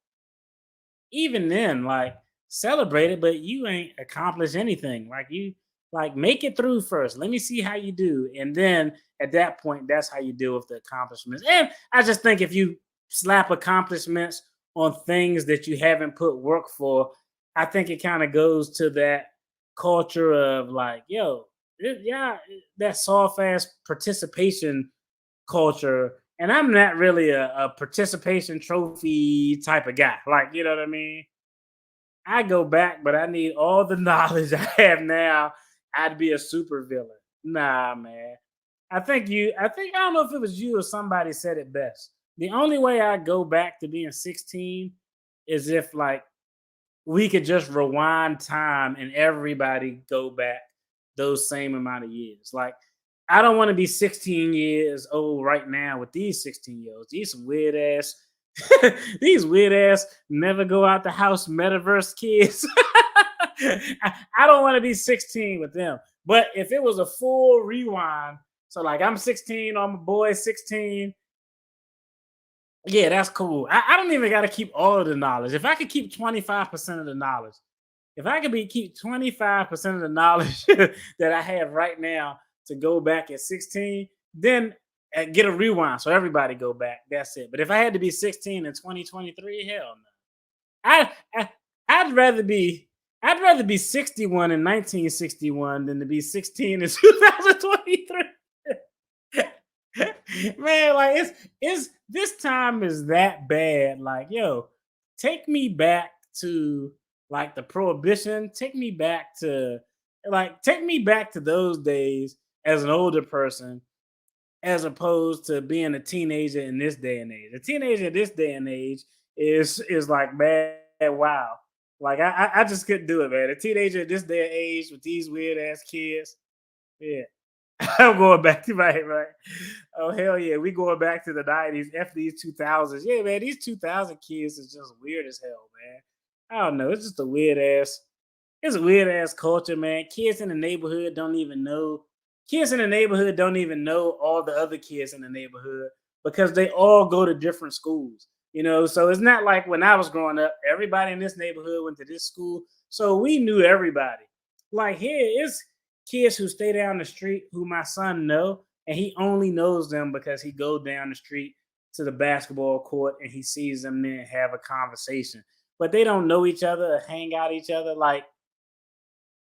Speaker 1: even then, like, celebrate it, but you ain't accomplished anything. Like, you, like, make it through first. Let me see how you do. And then at that point, that's how you deal with the accomplishments. And I just think if you slap accomplishments on things that you haven't put work for, I think it kind of goes to that culture of like, yo, yeah, that soft ass participation culture. And I'm not really a participation trophy type of guy. Like, you know what I mean? I go back, but I need all the knowledge I have now. I'd be a super villain. Nah, man. I don't know if it was you or somebody said it best. The only way I go back to being 16 is if like we could just rewind time and everybody go back those same amount of years. Like, I don't want to be 16 years old right now with these 16-year-olds. These some weird ass, these weird ass never go out the house metaverse kids. I don't want to be 16 with them. But if it was a full rewind, so like I'm 16, I'm a boy 16, yeah, that's cool. I don't even got to keep all of the knowledge. If I could keep 25% of the knowledge, if I could keep 25% of the knowledge that I have right now to go back at 16, then get a rewind. So everybody go back. That's it. But if I had to be 16 in 2023, hell no. I, I I'd rather be 61 in 1961 than to be 16 in 2023. Man, like it's this time is that bad. Like, yo, take me back to like the prohibition. Take me back to those days as an older person, as opposed to being a teenager in this day and age. A teenager in this day and age is like, man, wow. Like I just couldn't do it, man. A teenager in this day and age with these weird ass kids. Yeah. I'm going back to right. Oh hell yeah, we going back to the 90s, F these 2000s. Yeah, man, these 2000 kids is just weird as hell, man. I don't know. It's just a weird ass. It's a weird ass culture, man. Kids in the neighborhood don't even know. Kids in the neighborhood don't even know all the other kids in the neighborhood because they all go to different schools. You know, so it's not like when I was growing up, everybody in this neighborhood went to this school, so we knew everybody. Like here, it's kids who stay down the street who my son know, and he only knows them because he goes down the street to the basketball court and he sees them there and have a conversation. But they don't know each other or hang out each other. Like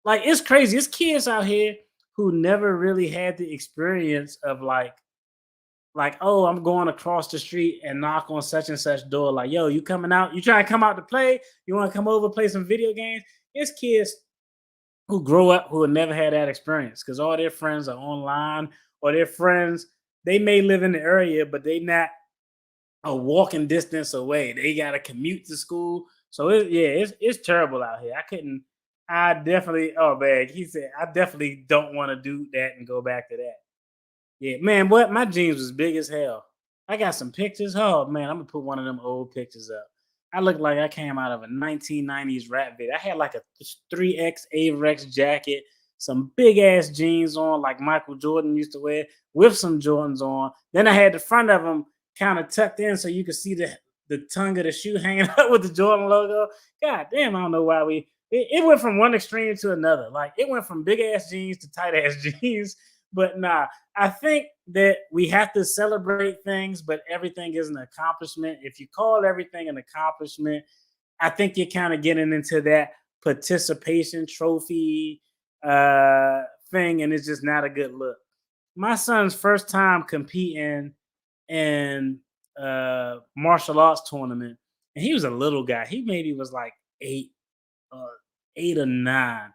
Speaker 1: it's crazy. It's kids out here who never really had the experience of like, oh, I'm going across the street and knock on such and such door. Like, yo, you coming out? You trying to come out to play? You want to come over play some video games? It's kids who grow up who have never had that experience because all their friends are online, or their friends, they may live in the area, but they not a walking distance away. They got to commute to school. So it's terrible out here. I definitely, oh man, he said, I definitely don't want to do that and go back to that. Yeah, man, what? My jeans was big as hell. I got some pictures. Oh man, I'm gonna put one of them old pictures up. I look like I came out of a 1990s rap video. I had like a 3X Averex jacket, some big ass jeans on, like Michael Jordan used to wear, with some Jordans on. Then I had the front of them kind of tucked in so you could see the tongue of the shoe hanging out with the Jordan logo. God damn, I don't know why it went from one extreme to another. Like it went from big ass jeans to tight ass jeans. But nah, I think that we have to celebrate things, but everything is an accomplishment. If you call everything an accomplishment, I think you're kind of getting into that participation trophy thing, and it's just not a good look. My son's first time competing in martial arts tournament, and he was a little guy. He maybe was like uh, 8 or 9.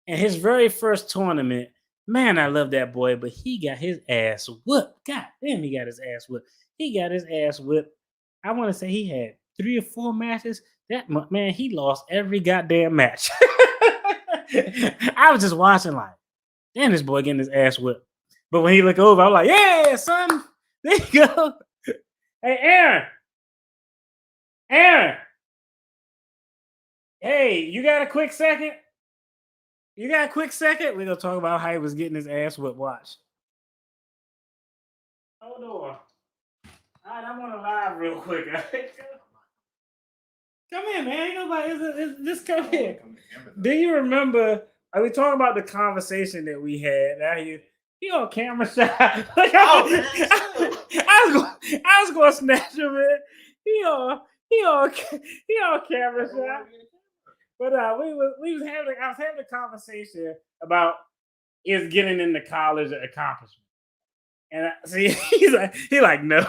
Speaker 1: And his very first tournament, man, I love that boy, but he got his ass whooped. God damn, he got his ass whooped. He got his ass whipped. I want to say he had 3 or 4 matches. Man, he lost every goddamn match. I was just watching like, damn, this boy getting his ass whipped. But when he looked over, I was like, yeah, son, there you go. Hey, Aaron, hey, you got a quick second? You got a quick second? We're gonna talk about how he was getting his ass whipped. Watch. Hold on. All right, I'm on a live real quick. Come in, man. Ain't nobody. Just come in. Do you remember? Are we talking about the conversation that we had? Now you on camera shy. Like, I was going to snatch him, man. He on camera shy. But we was having I was having a conversation about is getting into college an accomplishment. And see, he's like, no,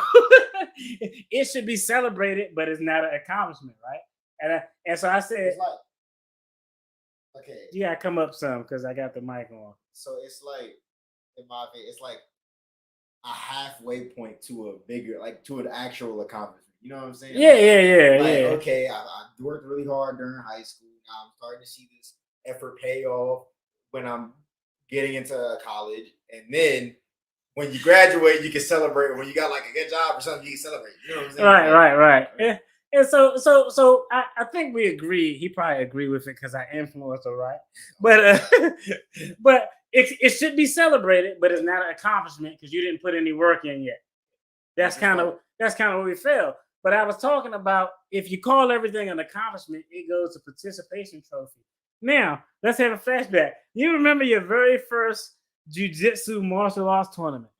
Speaker 1: it should be celebrated, but it's not an accomplishment, right? And so I said,
Speaker 3: Okay.
Speaker 1: You gotta come up some because I got the mic on.
Speaker 3: So it's like, in my opinion, it's like a halfway point to a bigger, like to an actual accomplishment. You know what I'm saying?
Speaker 1: Yeah, yeah.
Speaker 3: Okay, I worked really hard during high school. Now I'm starting to see this effort pay off when I'm getting into college, and then when you graduate, you can celebrate. When you got like a good job or something, you can celebrate. You know what I'm saying?
Speaker 1: Right. Yeah. And so I think we agree. He probably agree with it because I influenced her, right? But but it should be celebrated, but it's not an accomplishment because you didn't put any work in yet. That's kind of where we fail. But I was talking about if you call everything an accomplishment, it goes to participation trophy. Now let's have a flashback. You remember your very first jiu-jitsu martial arts tournament?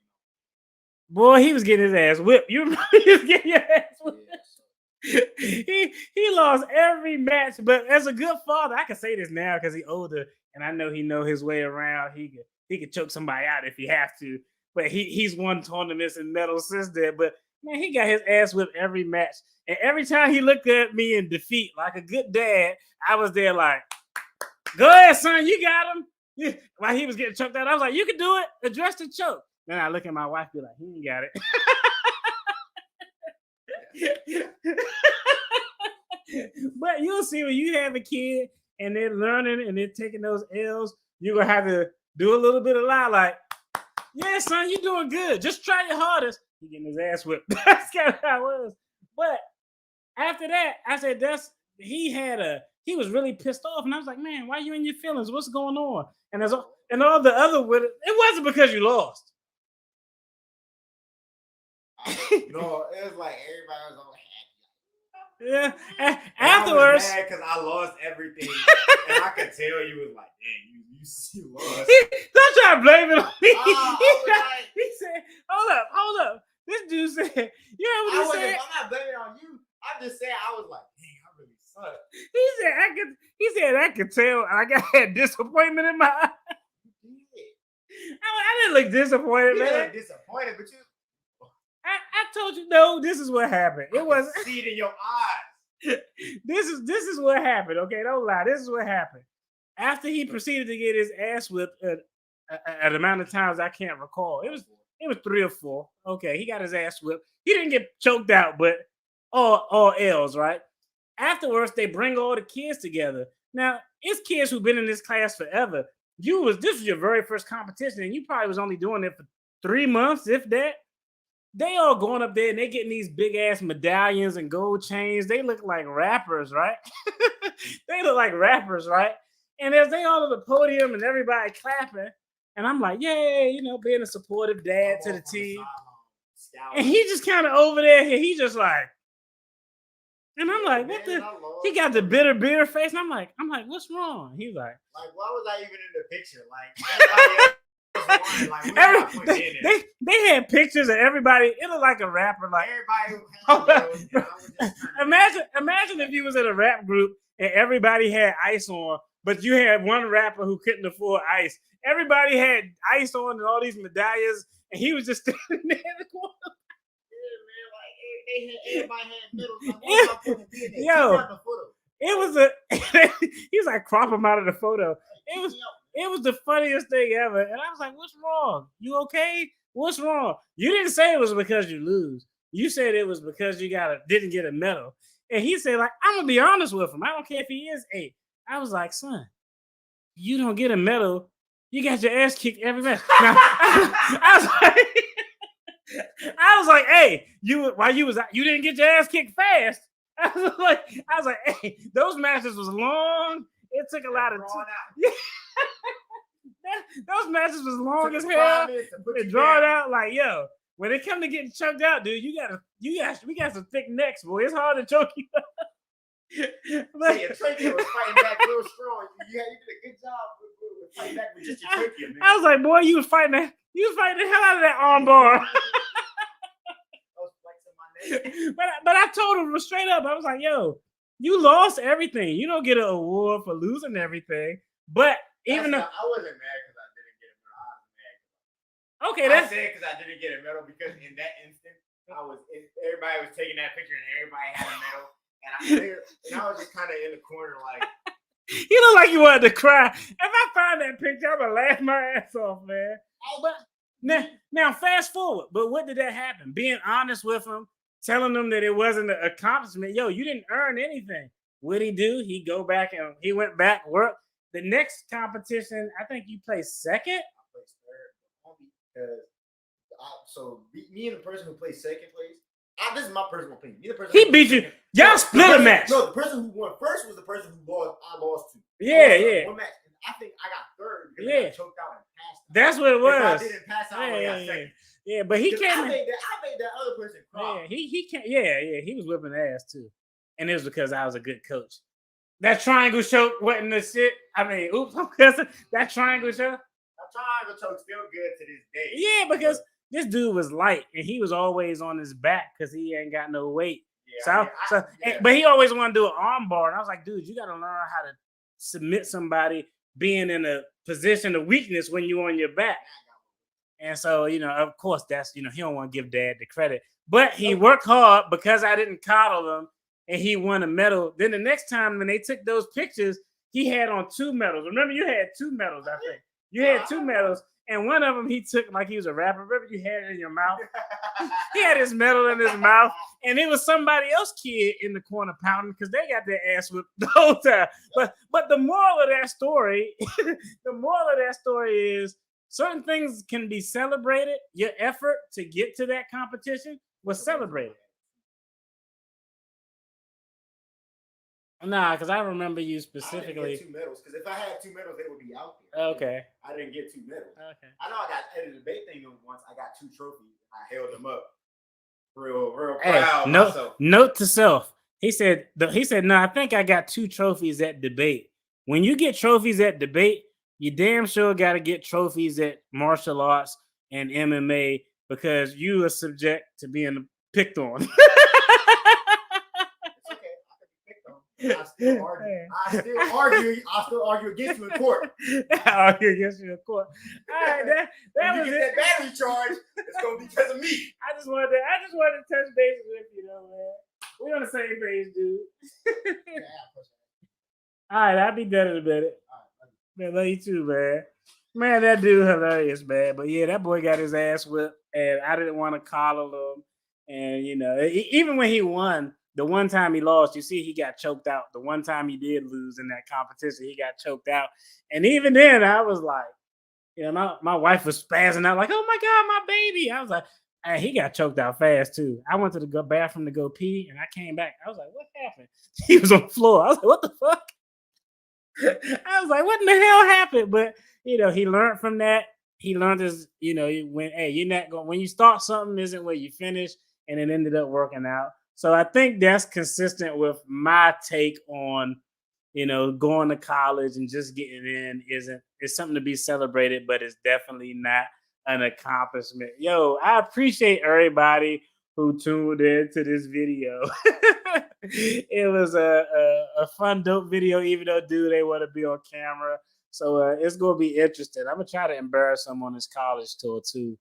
Speaker 1: Boy, he was getting his ass whipped. You remember he was getting your ass whipped? he lost every match, but as a good father, I can say this now because he's older and I know he know his way around. He could choke somebody out if he have to. But he's won tournaments and medals since then. But man, he got his ass whipped every match. And every time he looked at me in defeat, like a good dad, I was there like, go ahead, son, you got him. While he was getting choked out, I was like, you can do it. Address the choke. Then I look at my wife, be like, he ain't got it. But you'll see when you have a kid and they're learning and they're taking those L's, you're gonna have to do a little bit of lie, like, yeah, son, you're doing good. Just try your hardest. He getting his ass whipped. That's kind of how it was. But after that, I said he was really pissed off, and I was like, man, why are you in your feelings? What's going on? And all the other with it wasn't because you lost.
Speaker 3: No, it was like everybody was all happy.
Speaker 1: Yeah.
Speaker 3: Afterwards, I was mad because I lost everything, and I could tell you was like, "Damn, you lost."
Speaker 1: Don't try to blame it on me.
Speaker 3: He
Speaker 1: said, "Hold up." This dude said, "You know what he said?"
Speaker 3: I'm not blaming it on you. I'm just saying I was like, "Dang, I really suck."
Speaker 1: He said I could tell. I had disappointment in my eyes. I didn't look disappointed, man.
Speaker 3: You look disappointed, but you.
Speaker 1: I told you, no, this is what happened. It was
Speaker 3: see it in your eyes.
Speaker 1: This is what happened. Okay, don't lie. This is what happened. After he proceeded to get his ass whipped an amount of times I can't recall. It was 3 or 4. Okay, he got his ass whipped. He didn't get choked out, but all L's, right? Afterwards, they bring all the kids together. Now, it's kids who've been in this class forever. This was your very first competition, and you probably was only doing it for 3 months, if that. They all going up there and they getting these big ass medallions and gold chains. They look like rappers, right? They look like rappers, right? And as they all on the podium and everybody clapping, and I'm like, yay, being a supportive dad to the team. And he just kind of over there, he just like, and I'm like, what the? He got the bitter beer face, and I'm like, what's wrong? He's like,
Speaker 3: why was I even in the picture? Like,
Speaker 1: they had pictures of everybody. It looked like a rapper. Like
Speaker 3: everybody.
Speaker 1: Imagine if you was in a rap group and everybody had ice on, but you had one rapper who couldn't afford ice. Everybody had ice on and all these medallions, and he was just standing there in the corner.
Speaker 3: Everybody had medals.
Speaker 1: Yo, it was he was like, crop him out of the photo. It was the funniest thing ever. And I was like, what's wrong? You okay? What's wrong? You didn't say it was because you lose. You said it was because you didn't get a medal. And he said, like, I'm going to be honest with him. I don't care if he is 8. I was like, son, you don't get a medal. You got your ass kicked every match. Now, I was like, hey, you didn't get your ass kicked fast. I was like, hey, those matches was long. It took a lot of time. Those matches was long as hell. Drawn out, like, yo, when it come to getting choked out, dude, we got some thick necks, boy. It's hard to choke you.
Speaker 3: But your trachea was fighting back real strong. You did a good job with fighting back with just your trachea, man.
Speaker 1: I was like, boy, you was fighting the hell out of that arm bar. But I told him straight up, I was like, yo, you lost everything. You don't get an award for losing everything. But I wasn't mad
Speaker 3: because I didn't get a medal. I was mad.
Speaker 1: Okay,
Speaker 3: I said because I didn't get a medal because in that instant, everybody was taking that picture and everybody had a medal. And I was just kind of in the corner like,
Speaker 1: You look like you wanted to cry. If I find that picture, I'm gonna laugh my ass off, man. But now fast forward. But what did that happen? Being honest with him, telling them that it wasn't an accomplishment. Yo, you didn't earn anything. What'd he do? He go back and he went back, work. The next competition, I think you placed second.
Speaker 3: I placed third. So me and the person who placed second place. This is my personal opinion.
Speaker 1: He beat you. Y'all split a match.
Speaker 3: No, the person who won first was the person who lost. I lost to.
Speaker 1: Yeah.
Speaker 3: One match. And I think I got third because I got choked out and passed out.
Speaker 1: That's what it was.
Speaker 3: If I didn't pass out, I got second.
Speaker 1: Yeah, but he came.
Speaker 3: I made that other person cry.
Speaker 1: Yeah, he came. Yeah, he was whipping ass too, and it was because I was a good coach. That triangle choke wasn't the shit. I mean, oops, I'm cussing. That triangle choke.
Speaker 3: That triangle choke's still good to this day.
Speaker 1: Yeah, because this dude was light and he was always on his back because he ain't got no weight. Yeah, but he always wanted to do an arm bar, and I was like, dude, you got to learn how to submit somebody being in a position of weakness when you're on your back. And so, of course, that's, he don't want to give dad the credit, but he worked hard because I didn't coddle him and he won a medal. Then the next time when they took those pictures, he had on 2 medals. Remember, you had 2 medals, I think. You had 2 medals, and one of them he took like he was a rapper. Remember, you had it in your mouth? He had his medal in his mouth, and it was somebody else kid in the corner pouting because they got their ass whipped the whole time. But the moral of that story, is certain things can be celebrated. Your effort to get to that competition was celebrated. Nah, because I remember you specifically.
Speaker 3: I didn't get 2 medals because if I had 2 medals, they would be out there.
Speaker 1: Okay.
Speaker 3: I didn't get 2 medals.
Speaker 1: Okay.
Speaker 3: I know I got at a debate thing once. I got 2 trophies. I held them up. Real proud of myself.
Speaker 1: Note to self. He said, no, I think I got 2 trophies at debate. When you get trophies at debate, you damn sure got to get trophies at martial arts and MMA because you are subject to being picked on.
Speaker 3: I still argue against you in court.
Speaker 1: All right, that was
Speaker 3: that battery charge. It's gonna be because of me.
Speaker 1: I just wanted to touch bases with you, man. We on the same page, dude. All right, I'll be done in a minute. Man, love you too, man. Man, that dude hilarious, man. But yeah, that boy got his ass whipped, and I didn't want to coddle him. And even when he won. The one time he lost, you see, he got choked out. The one time he did lose in that competition, he got choked out. And even then, I was like, my wife was spazzing out like, oh my God, my baby. I was like, hey, he got choked out fast too. I went to the bathroom to go pee and I came back. I was like, what happened? He was on the floor. I was like, what the fuck? I was like, what in the hell happened? But, he learned from that. He learned his, when you start something isn't where you finish, and it ended up working out. So I think that's consistent with my take on, going to college and just getting in it's something to be celebrated, but it's definitely not an accomplishment. Yo, I appreciate everybody who tuned in to this video. It was a fun, dope video, even though, dude, they want to be on camera. So it's going to be interesting. I'm going to try to embarrass them on this college tour too.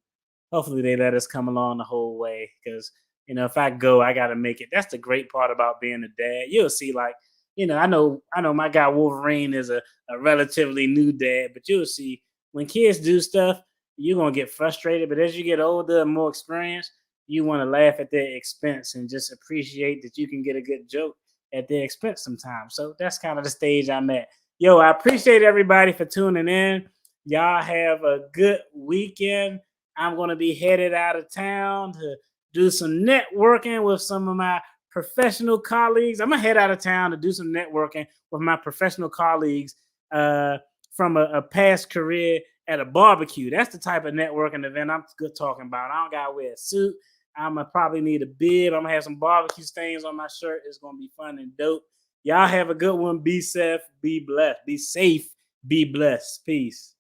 Speaker 1: Hopefully they let us come along the whole way because, if I go, I got to make it. That's the great part about being a dad. You'll see, like, I know my guy Wolverine is a relatively new dad, but you'll see when kids do stuff, you're going to get frustrated. But as you get older and more experienced, you want to laugh at their expense and just appreciate that you can get a good joke at their expense sometimes. So that's kind of the stage I'm at. Yo, I appreciate everybody for tuning in. Y'all have a good weekend. I'm going to be headed out of town to do some networking with some of my professional colleagues. I'm going to head out of town to do some networking with my professional colleagues from a past career at a barbecue. That's the type of networking event I'm good talking about. I don't got to wear a suit. I'm going to probably need a bib. I'm going to have some barbecue stains on my shirt. It's going to be fun and dope. Y'all have a good one. Be safe. Be blessed. Be safe. Be blessed. Peace.